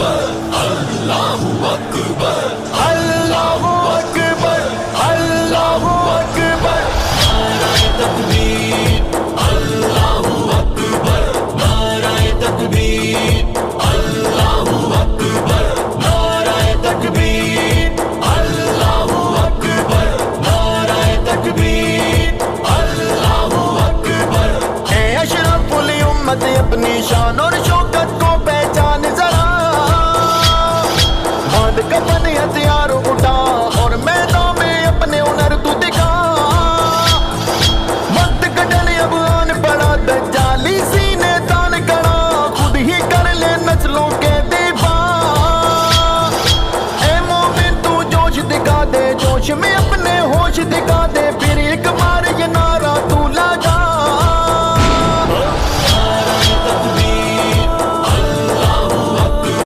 اللہ اکبر، اللہ اکبر، اللہ اکبر، نعرہ تکبیر، اللہ اکبر، نعرہ تکبیر، اللہ اکبر، نعرہ تکبیر، اللہ اکبر، نعرہ تکبیر، اللہ اکبر۔ اے اشرف الامت اپنی شان اور شوکت کو پہچان ذرا، باندھ کمر